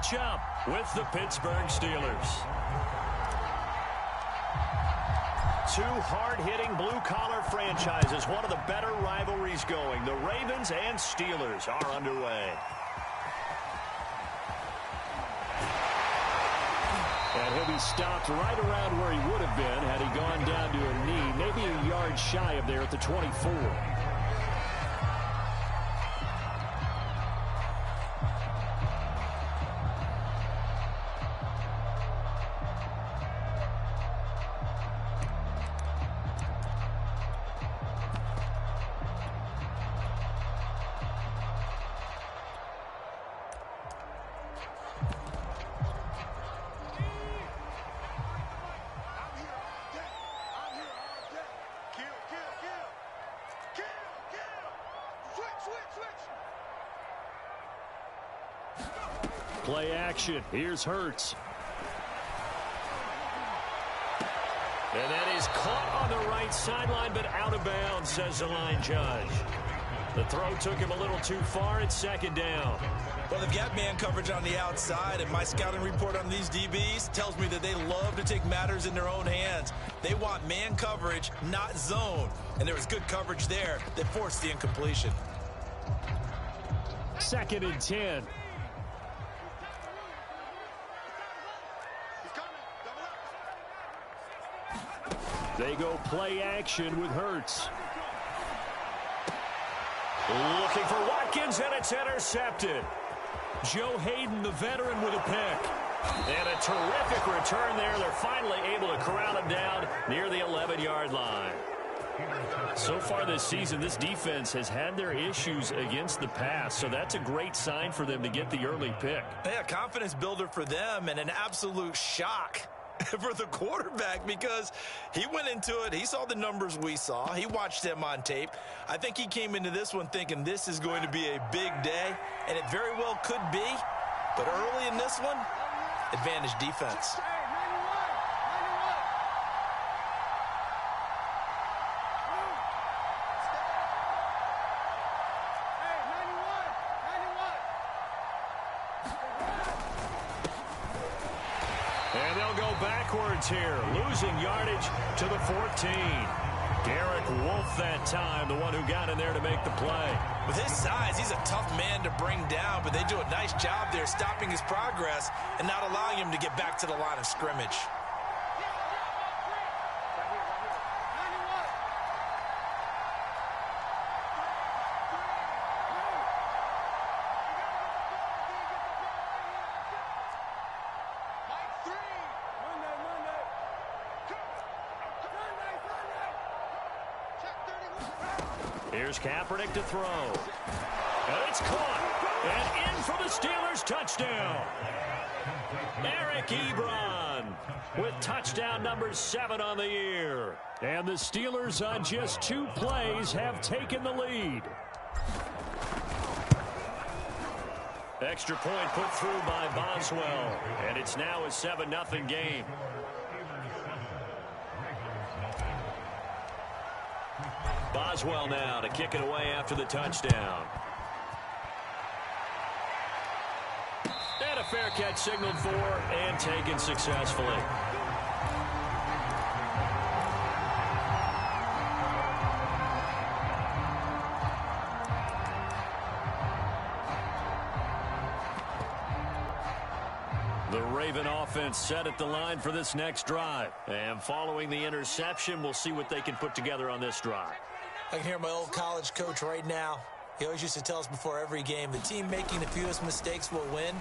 matchup with the Pittsburgh Steelers. Two hard-hitting blue-collar franchises, one of the better rivalries going. The Ravens and Steelers are underway. And he'll be stopped right around where he would have been had he gone down to a knee, maybe a yard shy of there at the 24. Play action. Here's Hurts. And that is caught on the right sideline, but out of bounds, says the line judge. The throw took him a little too far. It's second down. Well, they've got man coverage on the outside, and my scouting report on these DBs tells me that they love to take matters in their own hands. They want man coverage, not zone. And there was good coverage there that forced the incompletion. 2nd and 10. They go play action with Hurts. Looking for Watkins, and it's intercepted. Joe Hayden, the veteran, with a pick. And a terrific return there. They're finally able to corral him down near the 11-yard line. So far this season, this defense has had their issues against the pass, so that's a great sign for them to get the early pick. Yeah, confidence builder for them, and an absolute shock for the quarterback, because he went into it, he saw the numbers we saw, he watched them on tape. I think he came into this one thinking this is going to be a big day, and it very well could be, but early in this one, advantage defense. And they'll go backwards here, losing yardage to the 14. Derek Wolfe that time, the one who got in there to make the play. With his size, he's a tough man to bring down, but they do a nice job there stopping his progress and not allowing him to get back to the line of scrimmage. Here's Kaepernick to throw. And it's caught. And in for the Steelers touchdown. Eric Ebron with touchdown number 7 on the year. And the Steelers on just 2 plays have taken the lead. Extra point put through by Boswell. And it's now a 7-0 game. Boswell now to kick it away after the touchdown. And a fair catch signaled for and taken successfully. The Raven offense set at the line for this next drive. And following the interception, we'll see what they can put together on this drive. I can hear my old college coach right now. He always used to tell us before every game, the team making the fewest mistakes will win.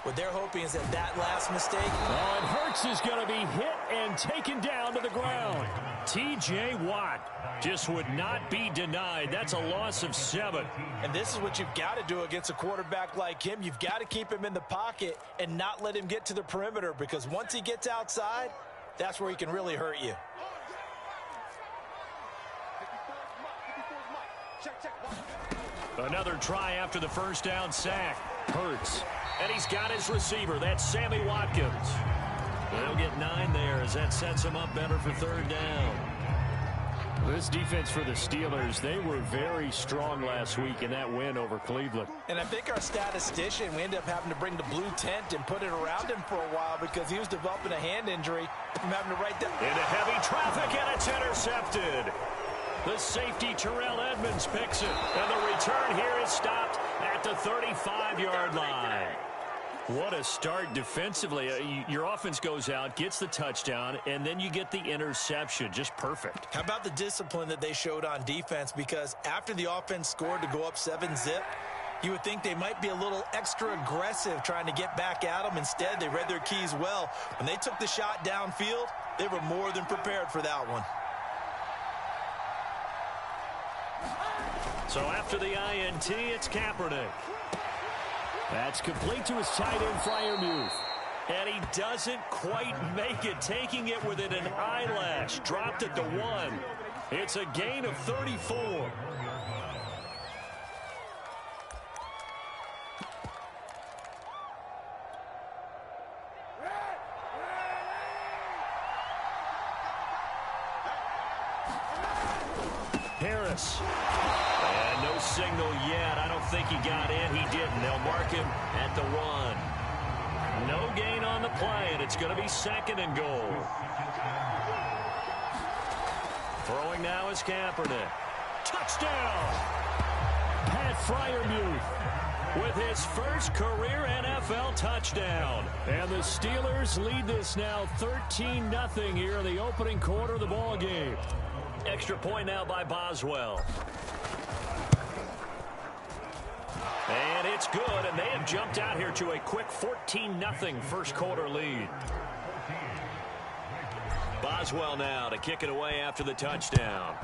What they're hoping is that last mistake. Oh, and Hurts is going to be hit and taken down to the ground. T.J. Watt just would not be denied. That's a loss of 7. And this is what you've got to do against a quarterback like him. You've got to keep him in the pocket and not let him get to the perimeter, because once he gets outside, that's where he can really hurt you. Another try after the first down sack. Hurts. And he's got his receiver. That's Sammy Watkins. They'll get 9 there as that sets him up better for 3rd down. This defense for the Steelers, they were very strong last week in that win over Cleveland. And I think our statistician, we ended up having to bring the blue tent and put it around him for a while because he was developing a hand injury. I'm having to write that. Into heavy traffic, and it's intercepted. The safety, Terrell Edmonds, picks it. And the return here is stopped at the 35-yard line. What a start defensively. Your offense goes out, gets the touchdown, and then you get the interception. Just perfect. How about the discipline that they showed on defense? Because after the offense scored to go up 7-zip, you would think they might be a little extra aggressive trying to get back at them. Instead, they read their keys well. When they took the shot downfield, they were more than prepared for that one. So after the INT, it's Kaepernick. That's complete to his tight end, Freiermuth. And he doesn't quite make it, taking it within an eyelash. Dropped at the 1. It's a gain of 34. Harris. And no signal yet. I don't think he got in. He didn't. They'll mark him at the 1. No gain on the play, and it's going to be 2nd and goal. Throwing now is Kaepernick. Touchdown! Pat Freiermuth with his first career NFL touchdown. And the Steelers lead this now 13-0 here in the opening quarter of the ball game. Extra point now by Boswell. And it's good, and they have jumped out here to a quick 14-0 first quarter lead. Boswell now to kick it away after the touchdown.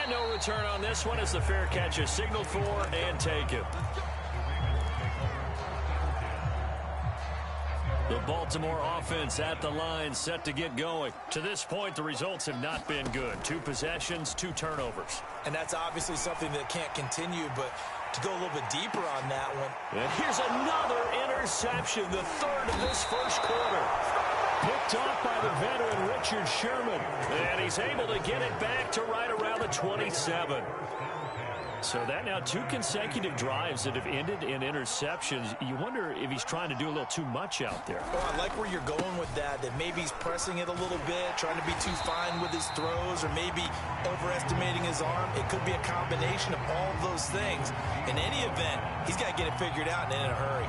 And no return on this one as the fair catch is signaled for and taken. The Baltimore offense at the line, set to get going. To this point, the results have not been good. 2 possessions, 2 turnovers. And that's obviously something that can't continue, but to go a little bit deeper on that one. And here's another interception, the 3rd of this first quarter. Picked off by the veteran Richard Sherman. And he's able to get it back to right around the 27. So that now 2 consecutive drives that have ended in interceptions. You wonder if he's trying to do a little too much out there. Well, I like where you're going with that maybe he's pressing it a little bit, trying to be too fine with his throws, or maybe overestimating his arm. It could be a combination of all of those things. In any event, he's got to get it figured out and in a hurry.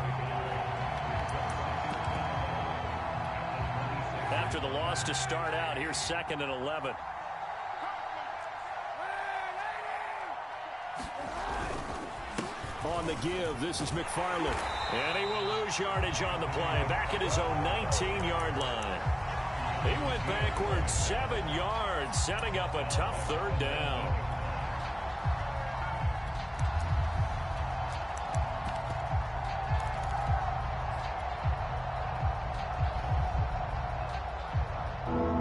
After the loss to start out, here's 2nd and 11. On the give, this is McFarland. And he will lose yardage on the play. Back at his own 19-yard line. He went backwards 7 yards, setting up a tough 3rd down.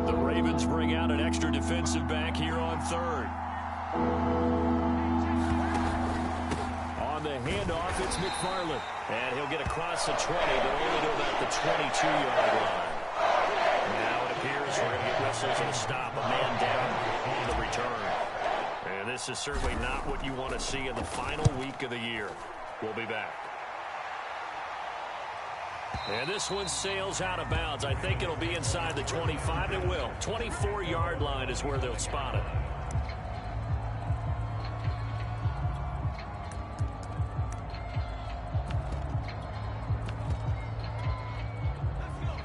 The Ravens bring out an extra defensive back here on 3rd. The handoff, it's McFarland. And he'll get across the 20, but only to about the 22-yard line. Now it appears we're going to get whistles and a stop. A man down on the return. And this is certainly not what you want to see in the final week of the year. We'll be back. And this one sails out of bounds. I think it'll be inside the 25. It will. 24-yard line is where they'll spot it.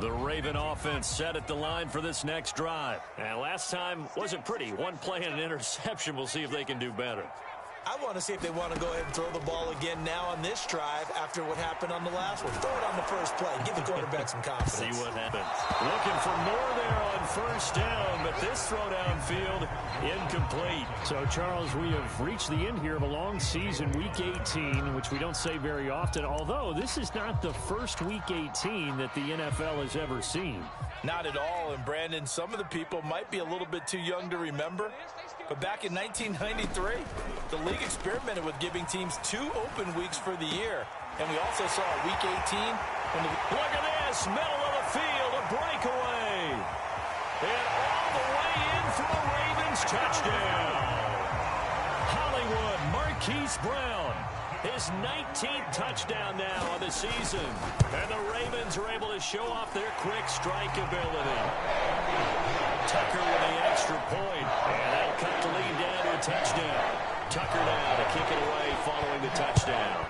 The Raven offense set at the line for this next drive. And last time wasn't pretty. 1 play and an interception. We'll see if they can do better. I want to see if they want to go ahead and throw the ball again now on this drive after what happened on the last one. Throw it on the first play. Give the quarterback some confidence. See what happens. Looking for more there on 1st down, but this throw downfield incomplete. So, Charles, we have reached the end here of a long season, Week 18, which we don't say very often, although this is not the first Week 18 that the NFL has ever seen. Not at all. And, Brandon, some of the people might be a little bit too young to remember. But back in 1993, the league experimented with giving teams 2 open weeks for the year. And we also saw Week 18. Look at this, middle of the field, a breakaway. And all the way in for a Ravens touchdown. Hollywood Marquise Brown, his 19th touchdown now on the season. And the Ravens are able to show off their quick strike ability. Tucker with the extra point, and that'll cut the lead down to a touchdown. Tucker now to kick it away following the touchdown.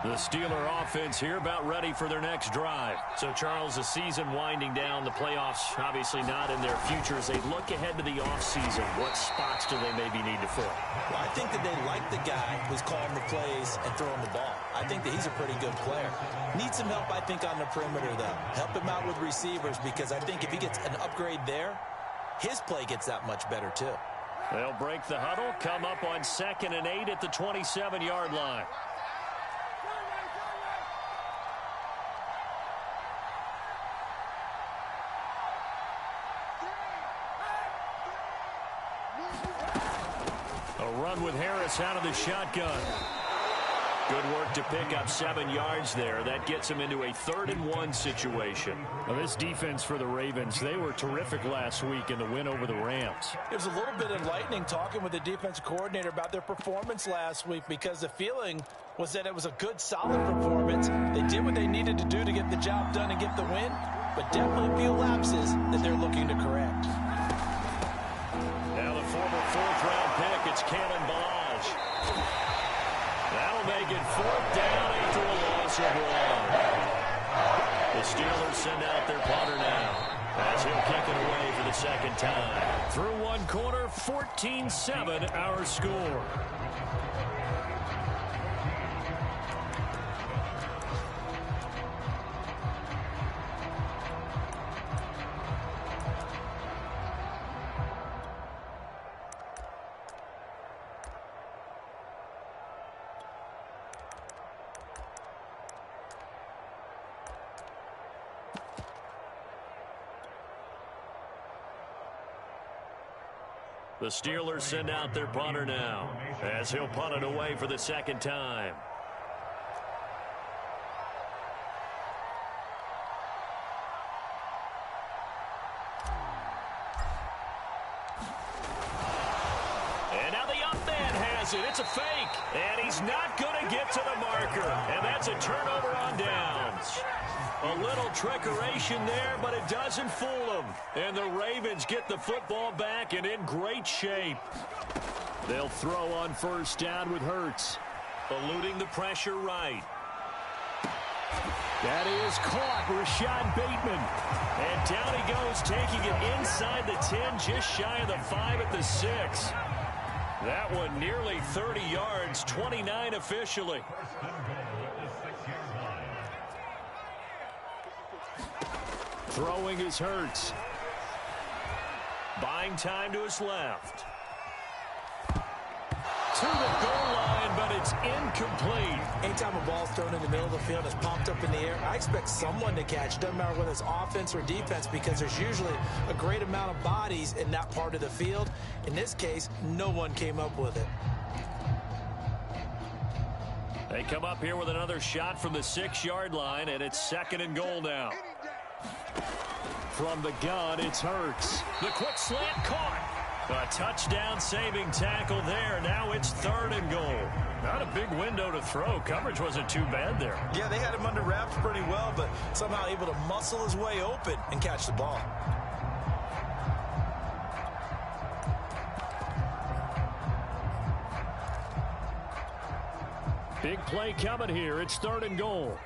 The Steeler offense here about ready for their next drive. So, Charles, the season winding down, the playoffs obviously not in their future. As they look ahead to the offseason, what spots do they maybe need to fill? Well, I think that they like the guy who's calling the plays and throwing the ball. I think that he's a pretty good player. Needs some help, I think, on the perimeter, though. Help him out with receivers, because I think if he gets an upgrade there, his play gets that much better, too. They'll break the huddle, come up on 2nd and 8 at the 27-yard line. Run with Harris out of the shotgun. Good work to pick up 7 yards there. That gets him into a 3rd and 1 situation. Well, this defense for the Ravens, they were terrific last week in the win over the Rams. It was a little bit enlightening talking with the defensive coordinator about their performance last week, because the feeling was that it was a good, solid performance. They did what they needed to do to get the job done and get the win, but definitely a few lapses that they're looking to correct. Now the former 4th-round pick, it's Kalen Ballage. That'll make it 4th down after a loss of 1. The Steelers send out their punter now, as he'll kick it away for the 2nd time. Through one quarter, 14-7 our score. The Steelers send out their punter now, as he'll punt it away for the 2nd time. And now the up man has it. It's a fake. And he's not going to get to the marker. And that's a turnover on downs. A little trickeration there, but it doesn't fool them. And the Ravens get the football back and in great shape. They'll throw on 1st down with Hurts. Eluding the pressure right. That is caught, Rashad Bateman. And down he goes, taking it inside the 10, just shy of the 5 at the 6. That one nearly 30 yards, 29 officially. Throwing is Hurts. Buying time to his left. To the goal line, but it's incomplete. Anytime a ball's thrown in the middle of the field and it's popped up in the air, I expect someone to catch. Doesn't matter whether it's offense or defense, because there's usually a great amount of bodies in that part of the field. In this case, no one came up with it. They come up here with another shot from the 6-yard line, and it's 2nd and goal now. From the gun, it's Hurts. The quick slant caught. A touchdown saving tackle there. Now it's 3rd and goal. Not a big window to throw. Coverage wasn't too bad there. Yeah, they had him under wraps pretty well, but somehow able to muscle his way open and catch the ball. Big play coming here. It's 3rd and goal.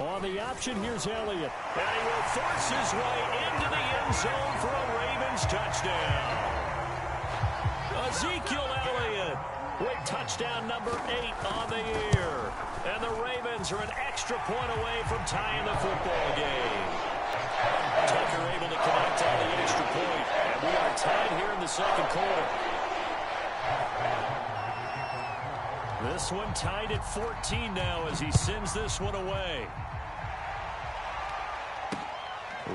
On the option, here's Elliott. And he will force his way into the end zone for a Ravens touchdown. Ezekiel Elliott with touchdown number 8 on the year. And the Ravens are an extra point away from tying the football game. Tucker able to connect on the extra point. And we are tied here in the 2nd quarter. This one tied at 14 now as he sends this one away.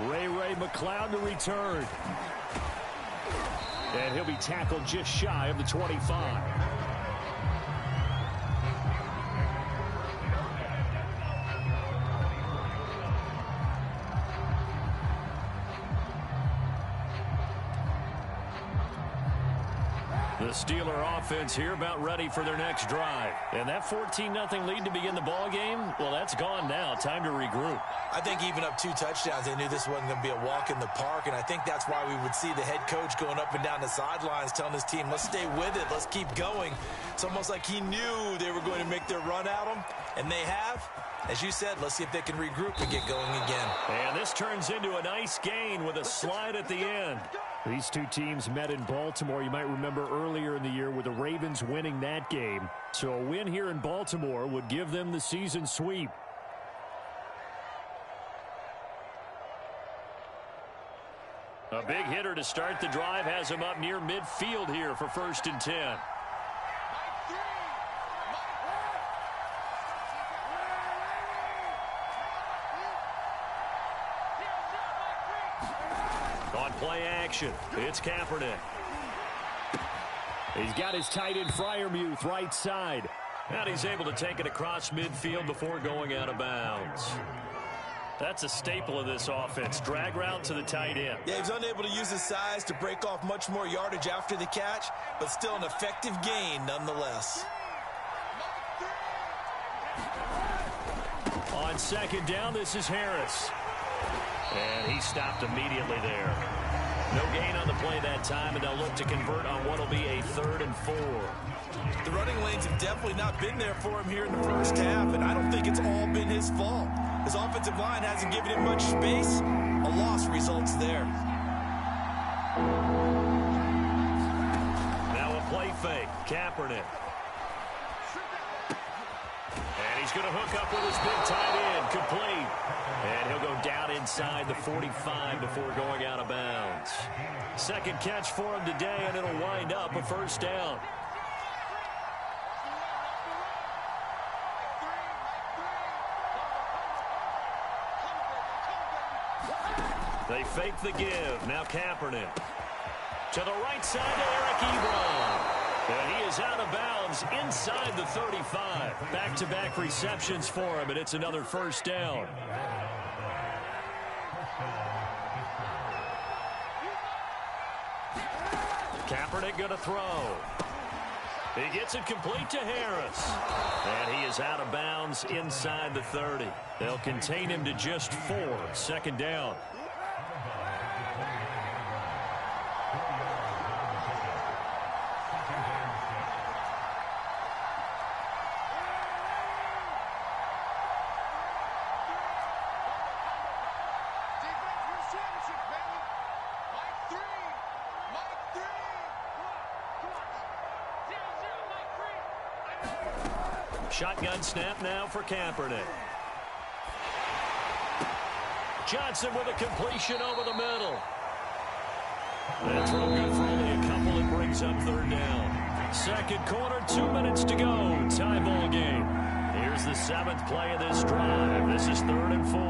Ray McLeod to return. And he'll be tackled just shy of the 25. The Steeler offense here about ready for their next drive. And that 14-0 lead to begin the ball game, well, that's gone now. Time to regroup. I think even up 2 touchdowns, they knew this wasn't going to be a walk in the park, and I think that's why we would see the head coach going up and down the sidelines telling his team, let's stay with it, let's keep going. It's almost like he knew they were going to make their run at him, and they have. As you said, let's see if they can regroup and get going again. And this turns into a nice gain with a slide at the end. These two teams met in Baltimore, you might remember earlier in the year, with the Ravens winning that game. So a win here in Baltimore would give them the season sweep. A big hitter to start the drive has him up near midfield here for 1st and 10. On play action, it's Kaepernick. He's got his tight end Freiermuth right side. And he's able to take it across midfield before going out of bounds. That's a staple of this offense. Drag route to the tight end. Yeah, he's unable to use his size to break off much more yardage after the catch, but still an effective gain nonetheless. On 2nd down, this is Harris. And he stopped immediately there. No gain on the play that time, and they'll look to convert on what will be a 3rd and 4. The running lanes have definitely not been there for him here in the first half, and I don't think it's all been his fault. His offensive line hasn't given him much space. A loss results there. Now a play fake. Kaepernick. And he's going to hook up with his big tight end. Complete. And he'll go down inside the 45 before going out of bounds. 2nd catch for him today, and it'll wind up a 1st down. They fake the give. Now Kaepernick. To the right side to Eric Ebron. And he is out of bounds inside the 35. Back-to-back receptions for him, and it's another 1st down. Kaepernick going to throw. He gets it complete to Harris. And he is out of bounds inside the 30. They'll contain him to just 4. 2nd down. Shotgun snap now for Kaepernick. Johnson with a completion over the middle. That throw good for only a couple. It brings up 3rd down. 2nd quarter, 2 minutes to go. Tie ball game. Here's the 7th play of this drive. This is 3rd and 4.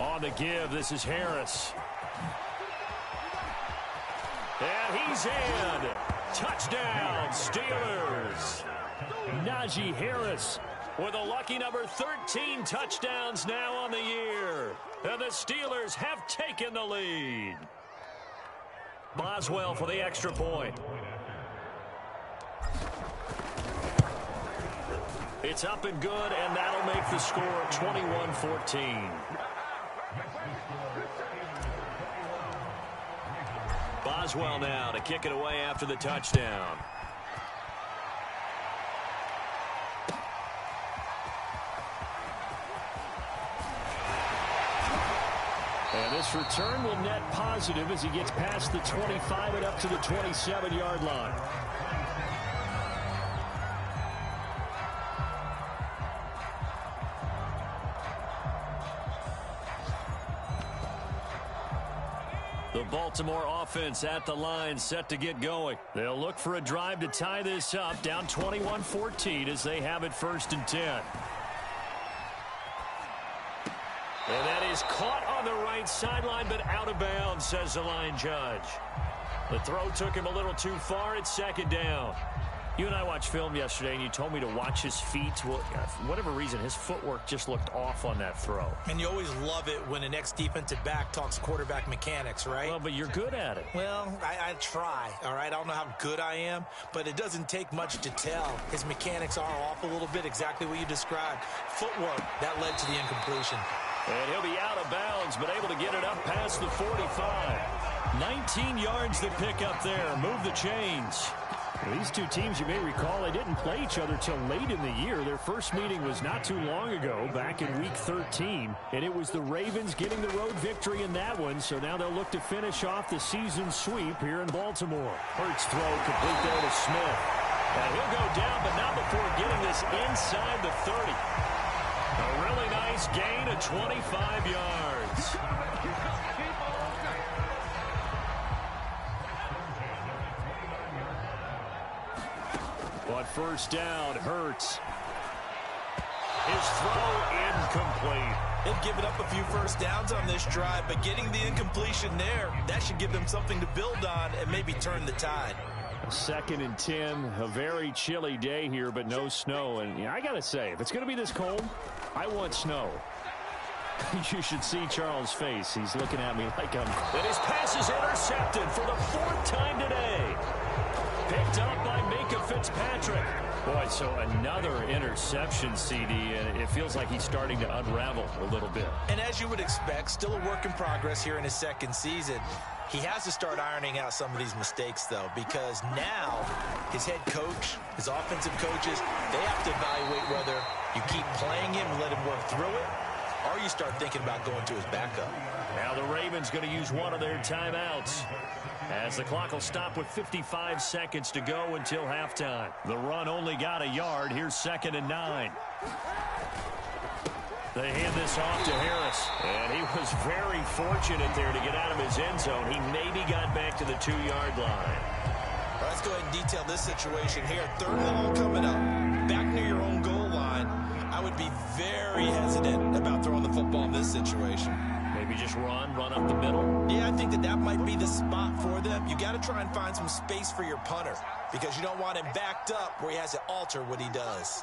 On the give, this is Harris. And he's in. Touchdown, Steelers. Najee Harris with a lucky number 13 touchdowns now on the year. And the Steelers have taken the lead. Boswell for the extra point. It's up and good, and that'll make the score 21-14. Boswell now to kick it away after the touchdown. And this return will net positive as he gets past the 25 and up to the 27-yard line. The Baltimore offense at the line, set to get going. They'll look for a drive to tie this up, down 21-14 as they have it 1st and 10. And that is caught on the right sideline, but out of bounds, says the line judge. The throw took him a little too far. It's 2nd down. You and I watched film yesterday, and you told me to watch his feet. Well, for whatever reason, his footwork just looked off on that throw. And you always love it when an ex-defensive back talks quarterback mechanics, right? Well, but you're good at it. Well, I try, all right? I don't know how good I am, but it doesn't take much to tell. His mechanics are off a little bit, exactly what you described. Footwork, that led to the incompletion. And he'll be out of bounds, but able to get it up past the 45. 19 yards to pick up there. Move the chains. These two teams, you may recall, they didn't play each other till late in the year. Their first meeting was not too long ago, back in Week 13. And it was the Ravens getting the road victory in that one, so now they'll look to finish off the season sweep here in Baltimore. Hurts throw complete there to Smith. And he'll go down, but not before getting this inside the 30. A really nice gain of 25 yards. But 1st down, Hurts. His throw incomplete. They've given up a few 1st downs on this drive, but getting the incompletion there, that should give them something to build on and maybe turn the tide. 2nd and 10, a very chilly day here, but no snow. And I got to say, if it's going to be this cold, I want snow. You should see Charles' face. He's looking at me like I'm... And his pass is intercepted for the 4th time today. Picked up by Minka Fitzpatrick. Boy, so another interception, CD, and it feels like he's starting to unravel a little bit. And as you would expect, still a work in progress here in his 2nd season. He has to start ironing out some of these mistakes, though, because now his head coach, his offensive coaches, they have to evaluate whether you keep playing him and let him work through it, or you start thinking about going to his backup. Now the Ravens going to use one of their timeouts, as the clock will stop with 55 seconds to go until halftime. The run only got a yard. Here's 2nd and 9. They hand this off to Harris, and he was very fortunate there to get out of his end zone. He maybe got back to the 2-yard line. Well, let's go ahead and detail this situation here. 3rd and long coming up, back near your own goal line. I would be very hesitant about throwing the football in this situation. Maybe just run up the middle? Yeah, I think that might be the spot for them. You got to try and find some space for your punter because you don't want him backed up where he has to alter what he does.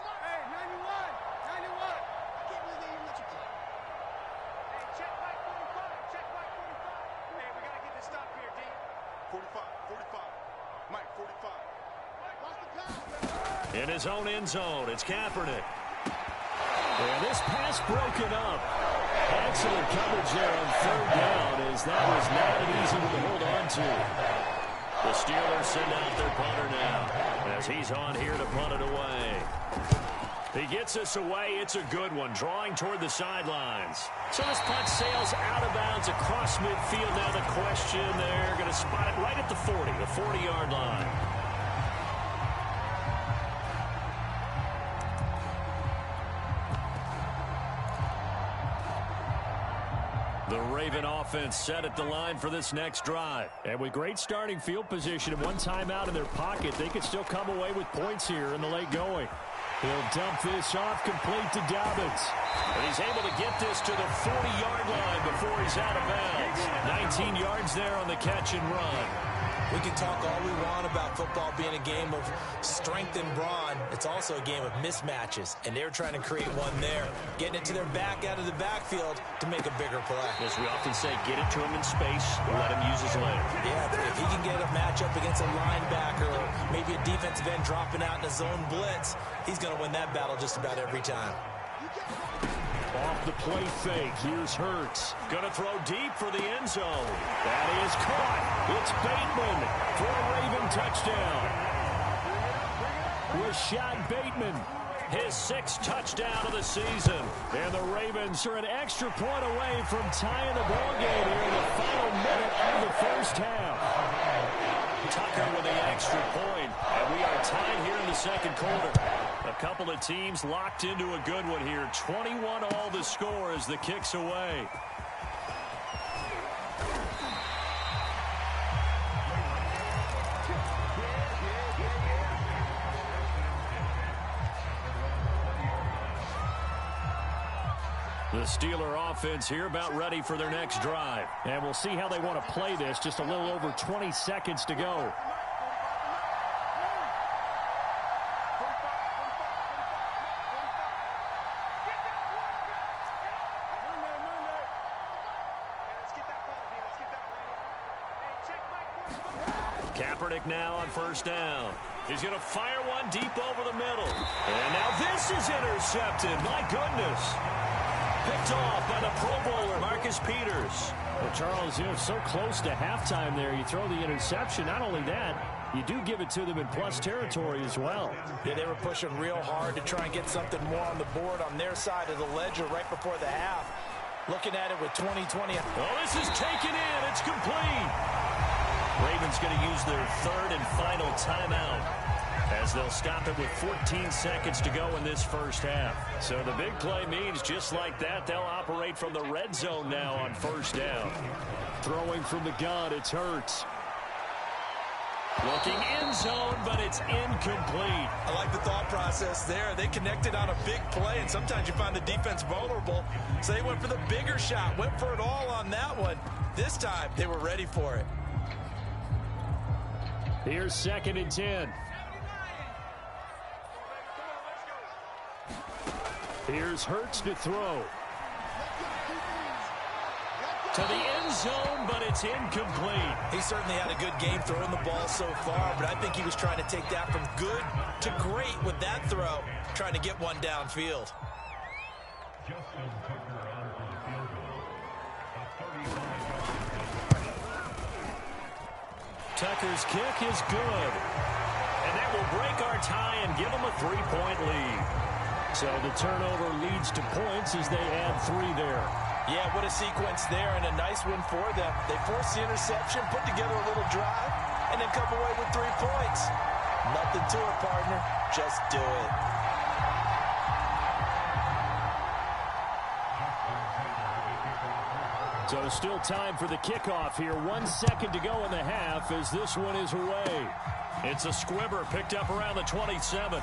In his own end zone, it's Kaepernick. And this pass broken up. Excellent coverage there on 3rd down, as that was not an easy one to hold on to. The Steelers send out their punter now, as he's on here to punt it away. He gets this away. It's a good one, drawing toward the sidelines. So this punt sails out of bounds across midfield. Now the question, they're going to spot it right at the 40, the 40-yard line. The Raven offense set at the line for this next drive. And with great starting field position and one timeout in their pocket, they could still come away with points here in the late going. He'll dump this off complete to Dobbins. And he's able to get this to the 40-yard line before he's out of bounds. 19 yards there on the catch and run. We can talk all we want about football being a game of strength and brawn. It's also a game of mismatches, and they're trying to create one there, getting it to their back out of the backfield to make a bigger play. As we often say, get it to him in space and let him use his leg. Yeah, if he can get a matchup against a linebacker or maybe a defensive end dropping out in a zone blitz, he's going to win that battle just about every time. Off the play fake, here's Hurts. Going to throw deep for the end zone. That is caught. It's Bateman for a Raven touchdown. Rashad Bateman, his 6th touchdown of the season. And the Ravens are an extra point away from tying the ball game here in the final minute of the first half. Tucker with the extra point, and we are tied here in the 2nd quarter. A couple of teams locked into a good one here. 21 all the score as the kick's away. The Steeler offense here about ready for their next drive. And we'll see how they want to play this. Just a little over 20 seconds to go. Kaepernick now on first down. He's going to fire one deep over the middle. And now this is intercepted. My goodness. Picked off by the Pro Bowler, Marcus Peters. Well, Charles, so close to halftime there. You throw the interception. Not only that, you do give it to them in plus territory as well. Yeah, they were pushing real hard to try and get something more on the board on their side of the ledger right before the half. Looking at it with 2020. Oh, this is taken in. It's complete. Ravens going to use their third and final timeout as they'll stop it with 14 seconds to go in this first half. So the big play means just like that, they'll operate from the red zone now on first down. Throwing from the gun, it's Hurts. Looking end zone, but it's incomplete. I like the thought process there. They connected on a big play, and sometimes you find the defense vulnerable. So they went for the bigger shot, went for it all on that one. This time, they were ready for it. Here's 2nd and 10. Here's Hurts to throw. To the end zone, but it's incomplete. He certainly had a good game throwing the ball so far, but I think he was trying to take that from good to great with that throw, trying to get one downfield. Tucker's kick is good. And that will break our tie and give them a 3-point lead. So the turnover leads to points as they add 3 there. Yeah, what a sequence there, and a nice one for them. They force the interception, put together a little drive, and then come away with 3 points. Nothing to it, partner. Just do it. So still time for the kickoff here. 1 second to go in the half as this one is away. It's a squibber picked up around the 27.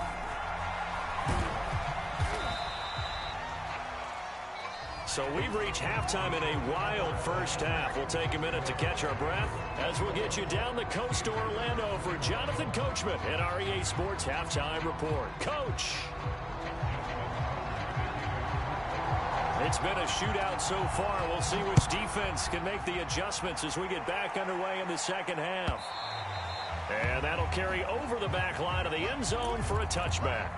So we've reached halftime in a wild first half. We'll take a minute to catch our breath as we'll get you down the coast to Orlando for Jonathan Coachman and our EA Sports Halftime Report. Coach! It's been a shootout so far. We'll see which defense can make the adjustments as we get back underway in the second half. And that'll carry over the back line of the end zone for a touchback.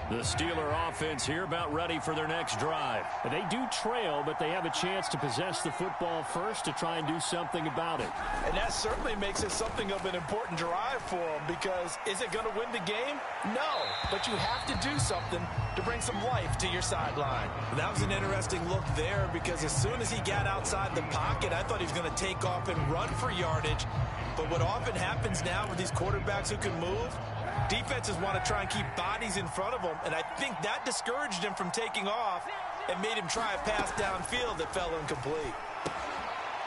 The Steeler offense here about ready for their next drive. They do trail, but they have a chance to possess the football first to try and do something about it. And that certainly makes it something of an important drive for them, because is it going to win the game? No, but you have to do something to bring some life to your sideline. That was an interesting look there, because as soon as he got outside the pocket, I thought he was going to take off and run for yardage. But what often happens now with these quarterbacks who can move, defenses want to try and keep bodies in front of them, and I think that discouraged him from taking off and made him try a pass downfield that fell incomplete.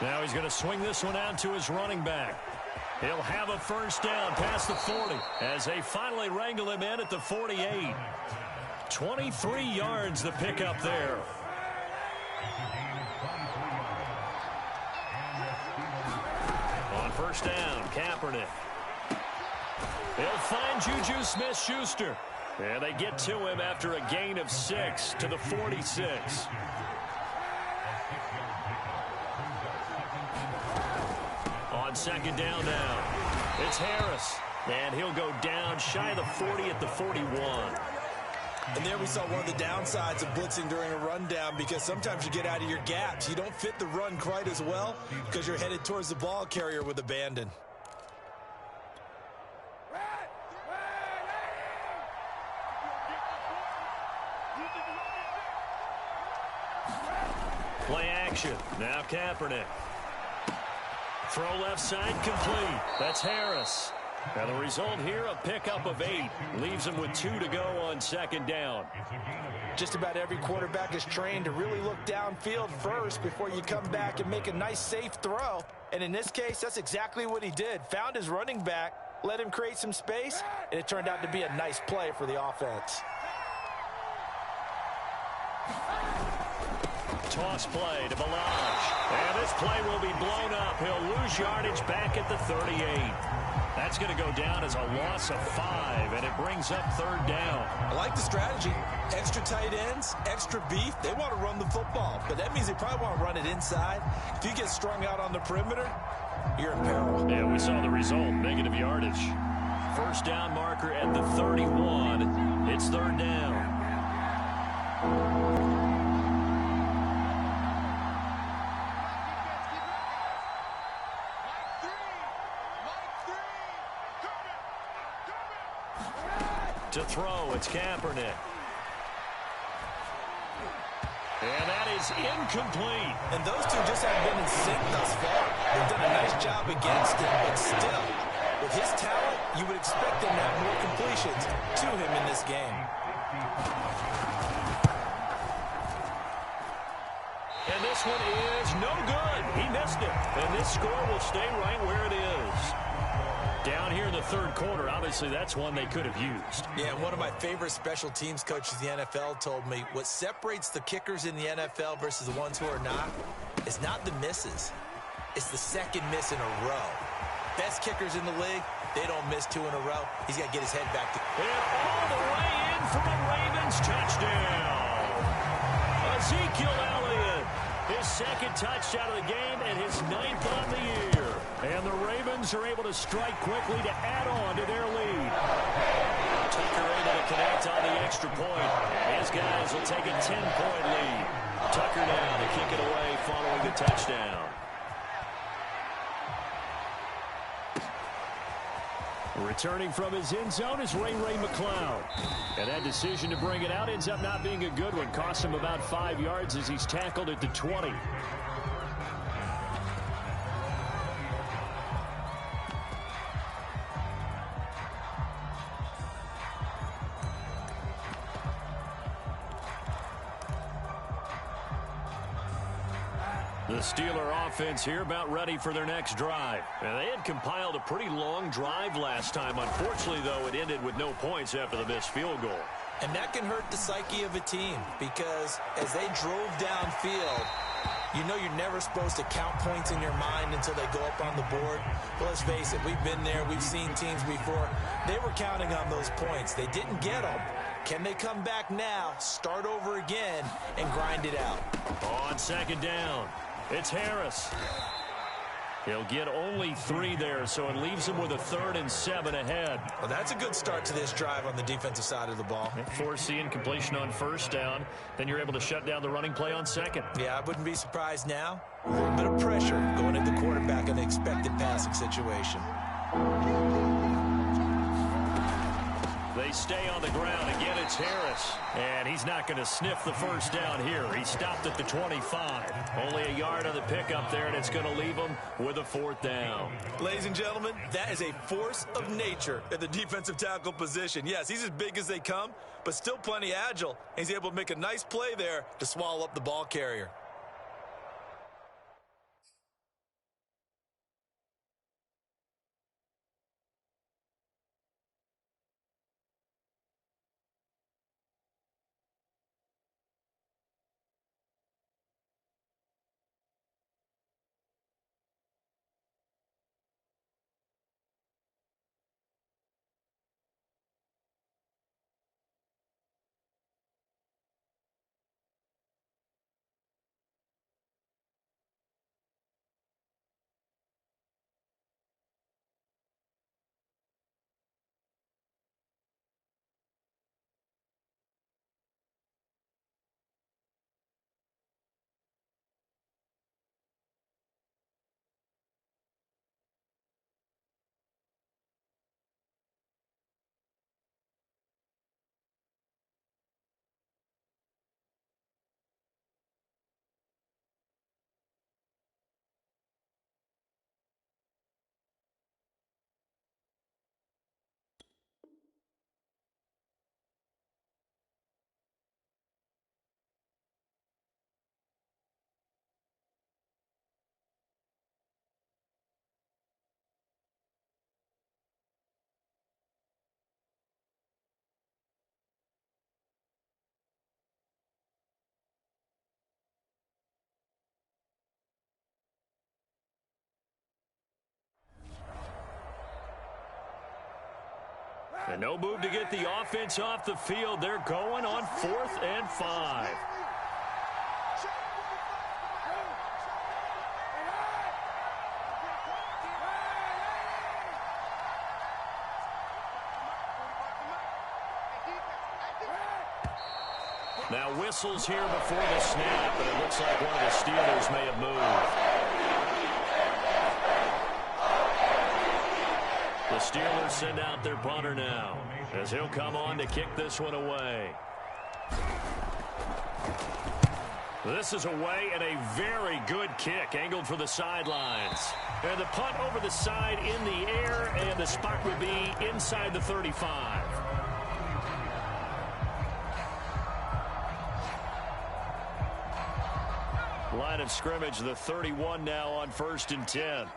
Now he's going to swing this one out to his running back. He'll have a first down past the 40 as they finally wrangle him in at the 48. 23 yards the pickup there. On first down, Kaepernick. They'll find Juju Smith-Schuster. And they get to him after a gain of 6 to the 46. On second down now, it's Harris. And he'll go down shy of the 40 at the 41. And there we saw one of the downsides of blitzing during a rundown, because sometimes you get out of your gaps. You don't fit the run quite as well because you're headed towards the ball carrier with abandon. Play action. Now Kaepernick. Throw left side complete. That's Harris. And the result here, a pickup of 8. Leaves him with 2 to go on second down. Just about every quarterback is trained to really look downfield first before you come back and make a nice, safe throw. And in this case, that's exactly what he did. Found his running back, let him create some space, and it turned out to be a nice play for the offense. Toss play to Balaj. And this play will be blown up. He'll lose yardage back at the 38. That's going to go down as a loss of 5, and it brings up third down. I like the strategy. Extra tight ends, extra beef. They want to run the football, but that means they probably want to run it inside. If you get strung out on the perimeter, you're in peril. Yeah, we saw the result, negative yardage. First down marker at the 31. It's third down. To throw, it's Kaepernick. And that is incomplete. And those two just haven't been in sync thus far. They've done a nice job against him, but still, with his talent, you would expect them to have more completions to him in this game. And this one is no good. He missed it. And this score will stay right where it is. Down here in the third quarter, obviously that's one they could have used. Yeah, and one of my favorite special teams coaches in the NFL told me what separates the kickers in the NFL versus the ones who are not is not the misses. It's the second miss in a row. Best kickers in the league, they don't miss 2 in a row. He's got to get his head back to... And all the way in for a Ravens touchdown. Ezekiel Elliott, his second touchdown of the game and his 9th on the year. And the Ravens are able to strike quickly to add on to their lead. Tucker able to connect on the extra point. His guys will take a 10-point lead. Tucker now to kick it away following the touchdown. Returning from his end zone is Ray McCloud. And that decision to bring it out ends up not being a good one. Costs him about 5 yards as he's tackled at the 20. The Steeler offense here about ready for their next drive. And they had compiled a pretty long drive last time. Unfortunately, though, it ended with no points after the missed field goal. And that can hurt the psyche of a team because as they drove downfield, you know you're never supposed to count points in your mind until they go up on the board. Well, let's face it, we've been there. We've seen teams before. They were counting on those points. They didn't get them. Can they come back now, start over again, and grind it out? On second down, it's Harris. He'll get only 3 there, so it leaves him with a 3rd and 7 ahead. Well, that's a good start to this drive on the defensive side of the ball. Force the incompletion on first down. Then you're able to shut down the running play on second. Yeah, I wouldn't be surprised now. A little bit of pressure going at the quarterback in an expected passing situation. They stay on the ground. Again, it's Harris. And he's not going to sniff the first down here. He stopped at the 25. Only a yard on the pickup there, and it's going to leave him with a 4th down. Ladies and gentlemen, that is a force of nature at the defensive tackle position. Yes, he's as big as they come, but still plenty agile. He's able to make a nice play there to swallow up the ball carrier. And no move to get the offense off the field. They're going on 4th and 5. Now whistles here before the snap, but it looks like one of the Steelers may have moved. The Steelers send out their punter now, as he'll come on to kick this one away. This is away and a very good kick, angled for the sidelines. And the punt over the side in the air, and the spot will be inside the 35. Line of scrimmage, the 31 now on 1st and 10.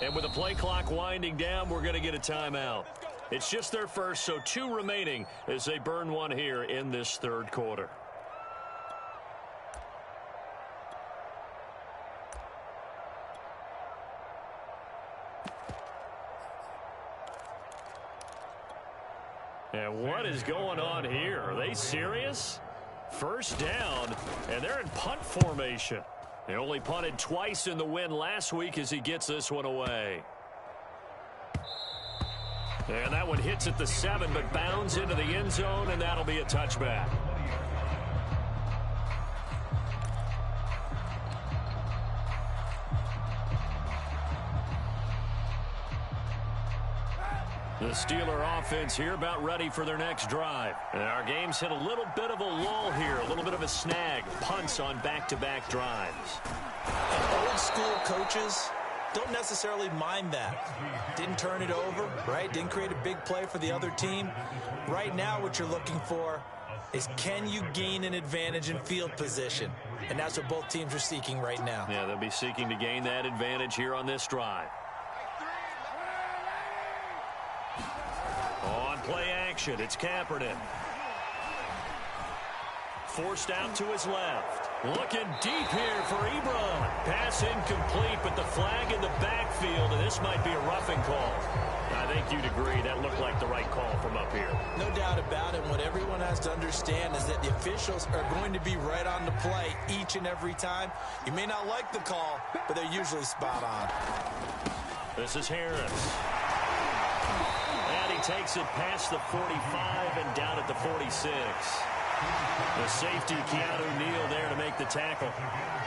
And with the play clock winding down, we're going to get a timeout. It's just their first, so 2 remaining as they burn one here in this 3rd quarter. And what is going on here? Are they serious? First down, and they're in punt formation. They only punted twice in the win last week as he gets this one away. And that one hits at the 7, but bounds into the end zone, and that'll be a touchback. The Steeler offense here about ready for their next drive. And our game's hit a little bit of a lull here, a little bit of a snag. Punts on back-to-back drives. And old school coaches don't necessarily mind that. Didn't turn it over, right? Didn't create a big play for the other team. Right now what you're looking for is, can you gain an advantage in field position? And that's what both teams are seeking right now. Yeah, they'll be seeking to gain that advantage here on this drive. On play action, it's Kaepernick. Forced out to his left. Looking deep here for Ebron. Pass incomplete, but the flag in the backfield, and this might be a roughing call. I think you'd agree that looked like the right call from up here. No doubt about it. What everyone has to understand is that the officials are going to be right on the play each and every time. You may not like the call, but they're usually spot on. This is Harris. And he takes it past the 45 and down at the 46. The safety, Keanu Neal, there to make the tackle.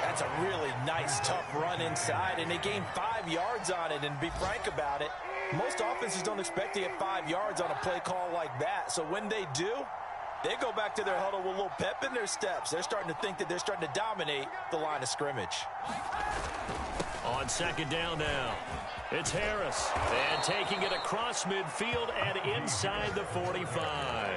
That's a really nice, tough run inside, and they gained 5 yards on it. And to be frank about it, most offenses don't expect to get 5 yards on a play call like that. So when they do, they go back to their huddle with a little pep in their steps. They're starting to think that they're starting to dominate the line of scrimmage. On 2nd down now, it's Harris. And taking it across midfield and inside the 45.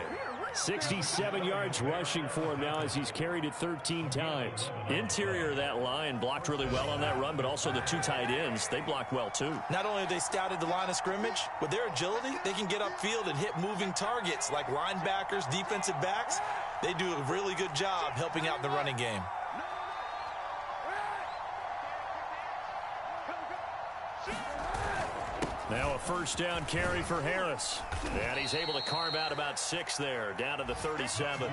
67 yards rushing for him now as he's carried it 13 times. Interior of that line blocked really well on that run, but also the 2 tight ends, they blocked well too. Not only have they scouted the line of scrimmage, with their agility, they can get upfield and hit moving targets like linebackers, defensive backs. They do a really good job helping out the running game. Now a 1st down carry for Harris. And he's able to carve out about 6 there, down to the 37.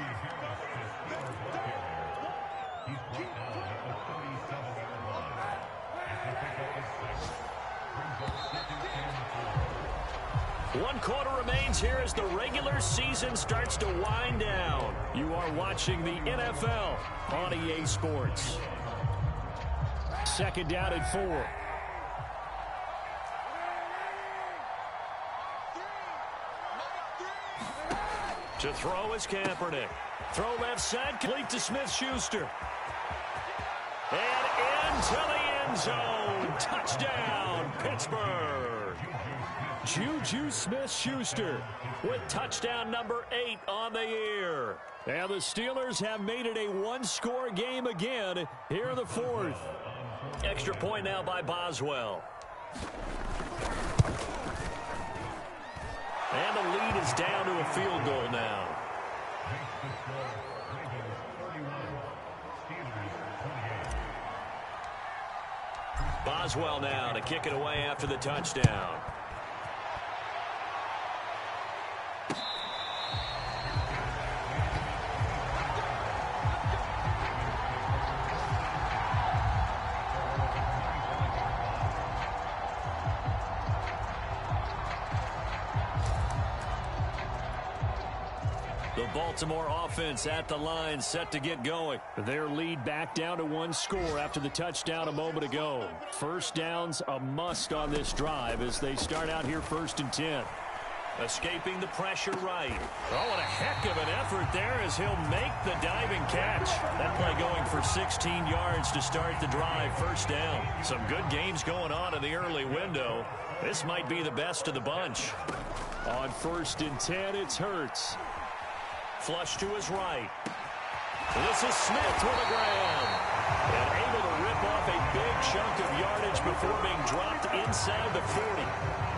One quarter remains here as the regular season starts to wind down. You are watching the NFL on EA Sports. 2nd down and 4. To throw is Kaepernick. Throw left side, complete to Smith-Schuster. And into the end zone. Touchdown, Pittsburgh. Juju Smith-Schuster with touchdown number 8 on the year. And the Steelers have made it a 1-score game again here in the 4th. Extra point now by Boswell. And the lead is down to a field goal now. Boswell now to kick it away after the touchdown. The Baltimore offense at the line, set to get going. Their lead back down to one score after the touchdown a moment ago. First down's a must on this drive as they start out here 1st and 10. Escaping the pressure right. Oh, and a heck of an effort there as he'll make the diving catch. That play going for 16 yards to start the drive. First down. Some good games going on in the early window. This might be the best of the bunch. On 1st and 10, it's Hurts. Flush to his right. This is Smith with a grab. And able to rip off a big chunk of yardage before being dropped inside the 40.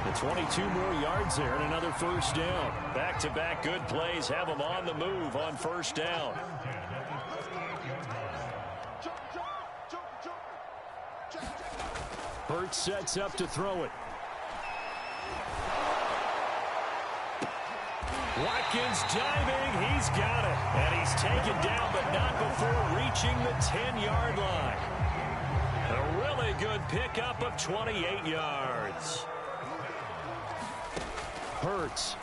The 22 more yards there and another first down. Back-to-back good plays have them on the move on first down. Hurts sets up to throw it. Watkins diving. He's got it. And he's taken down, but not before reaching the 10-yard line. A really good pickup of 28 yards. Hurts.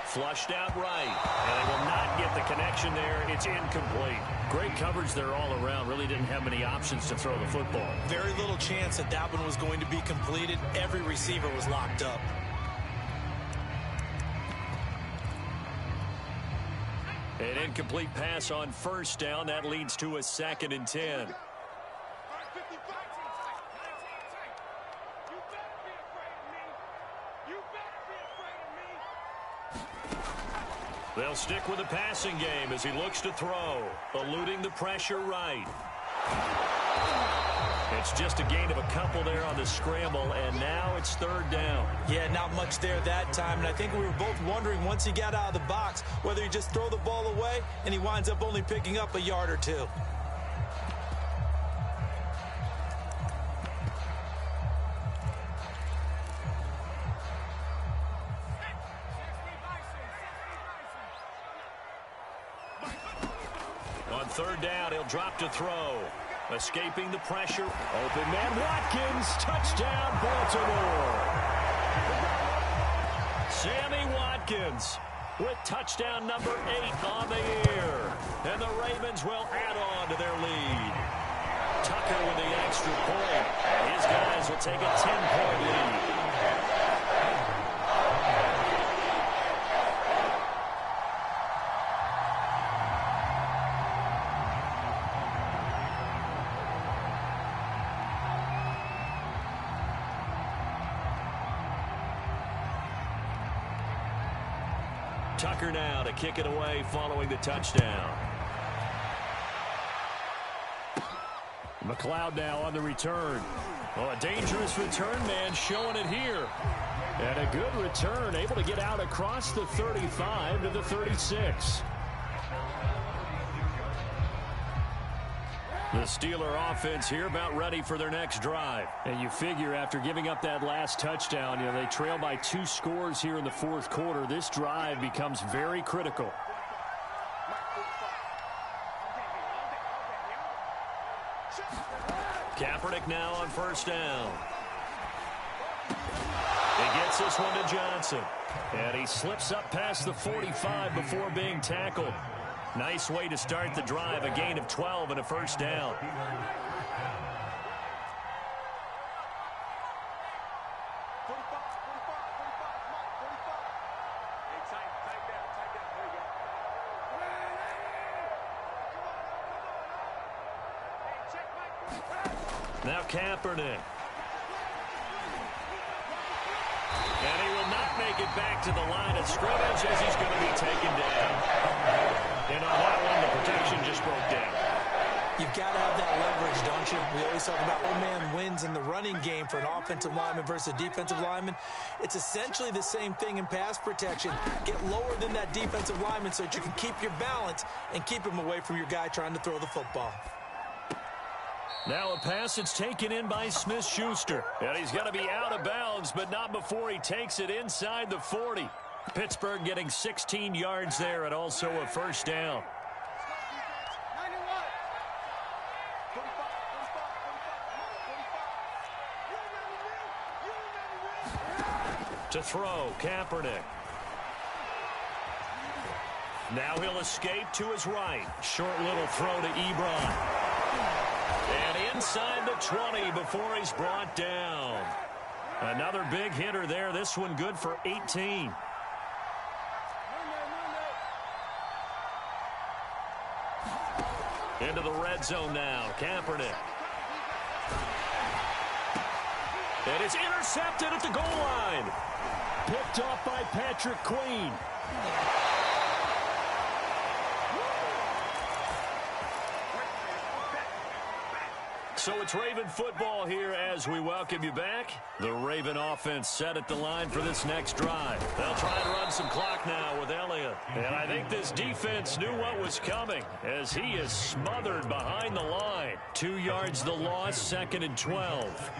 Flushed out right. And they will not get the connection there. It's incomplete. Great coverage there all around. Really didn't have many options to throw the football. Very little chance that that one was going to be completed. Every receiver was locked up. An incomplete pass on first down. That leads to a 2nd and 10. They'll stick with the passing game as he looks to throw. Eluding the pressure right. It's just a gain of a couple there on the scramble, and now it's 3rd down. Yeah, not much there that time, and I think we were both wondering once he got out of the box whether he just throw the ball away, and he winds up only picking up a yard or two. On 3rd down, he'll drop to throw. Escaping the pressure. Open man Watkins. Touchdown, Baltimore. Sammy Watkins with touchdown number 8 on the year. And the Ravens will add on to their lead. Tucker with the extra point. And his guys will take a 10-point lead. Tucker now to kick it away following the touchdown. McLeod now on the return. Oh, a dangerous return man showing it here. And a good return, able to get out across the 35 to the 36. The Steeler offense here about ready for their next drive. And you figure after giving up that last touchdown, they trail by 2 scores here in the 4th quarter. This drive becomes very critical. Kaepernick now on 1st down. He gets this one to Johnson. And he slips up past the 45 before being tackled. Nice way to start the drive, a gain of 12 and a 1st down. Now Kaepernick. And he will not make it back to the line of scrimmage as he's going to be taken down. And on that one, the protection just broke down. You've got to have that leverage, don't you? We always talk about man wins in the running game for an offensive lineman versus a defensive lineman. It's essentially the same thing in pass protection. Get lower than that defensive lineman so that you can keep your balance and keep him away from your guy trying to throw the football. Now a pass that's taken in by Smith-Schuster. And he's going to be out of bounds, but not before he takes it inside the 40. Pittsburgh getting 16 yards there and also a first down. To throw, Kaepernick. Now he'll escape to his right. Short little throw to Ebron. And inside the 20 before he's brought down. Another big hitter there. This one good for 18. Into the red zone now. Kaepernick. And it's intercepted at the goal line. Picked off by Patrick Queen. So it's Raven football here as we welcome you back. The Raven offense set at the line for this next drive. They'll try and run some clock now with Elliott. And I think this defense knew what was coming as he is smothered behind the line. 2 yards the loss, 2nd and 12.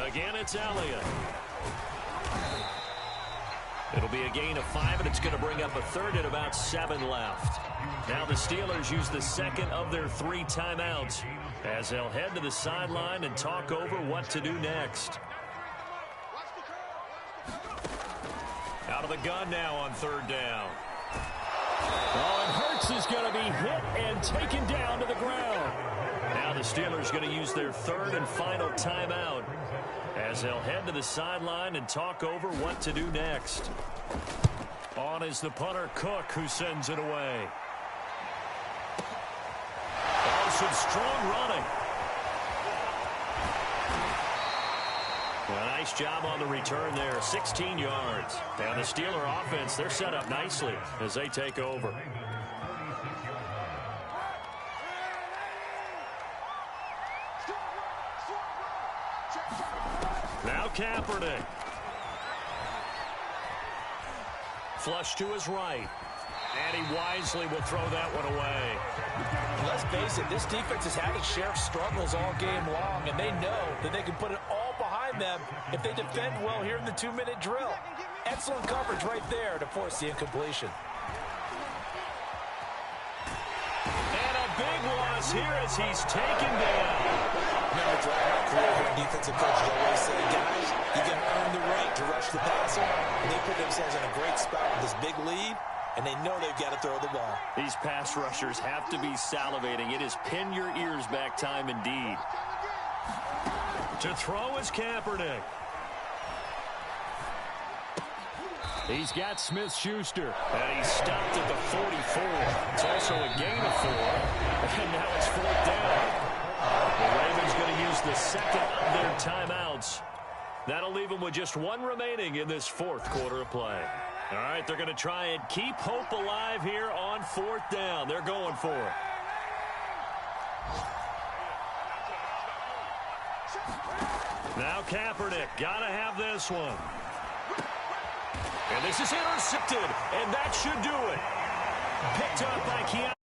Again, it's Elliott. It'll be a gain of 5, and it's going to bring up a third at about 7 left. Now the Steelers use the second of their 3 timeouts as they'll head to the sideline and talk over what to do next. Out of the gun now on 3rd down. Oh, and Hurts is going to be hit and taken down to the ground. Now the Steelers going to use their 3rd and final timeout as they'll head to the sideline and talk over what to do next. On is the punter, Cook, who sends it away. Oh, some strong running. A nice job on the return there, 16 yards. Now the Steeler offense, they're set up nicely as they take over. Now Kaepernick. Flush to his right. And he wisely will throw that one away. Let's face it, this defense has had its share of struggles all game long, and they know that they can put it all behind them if they defend well here in the 2-minute drill. Excellent coverage right there to force the incompletion. And a big loss here as he's taken down. Remember throughout my career here, defensive coaches always say, guys, you got to earn the right to rush the passer. And they put themselves in a great spot with this big lead, and they know they've got to throw the ball. These pass rushers have to be salivating. It is pin your ears back time indeed. To throw is Kaepernick. He's got Smith-Schuster. And he's stopped at the 44. It's also a gain of 4. And now it's 4th down. The Ravens going to use the second of their timeouts. That'll leave them with just 1 remaining in this 4th quarter of play. All right, they're going to try and keep hope alive here on 4th down. They're going for it. Now Kaepernick, got to have this one. And this is intercepted, and that should do it. Picked up by Keanu.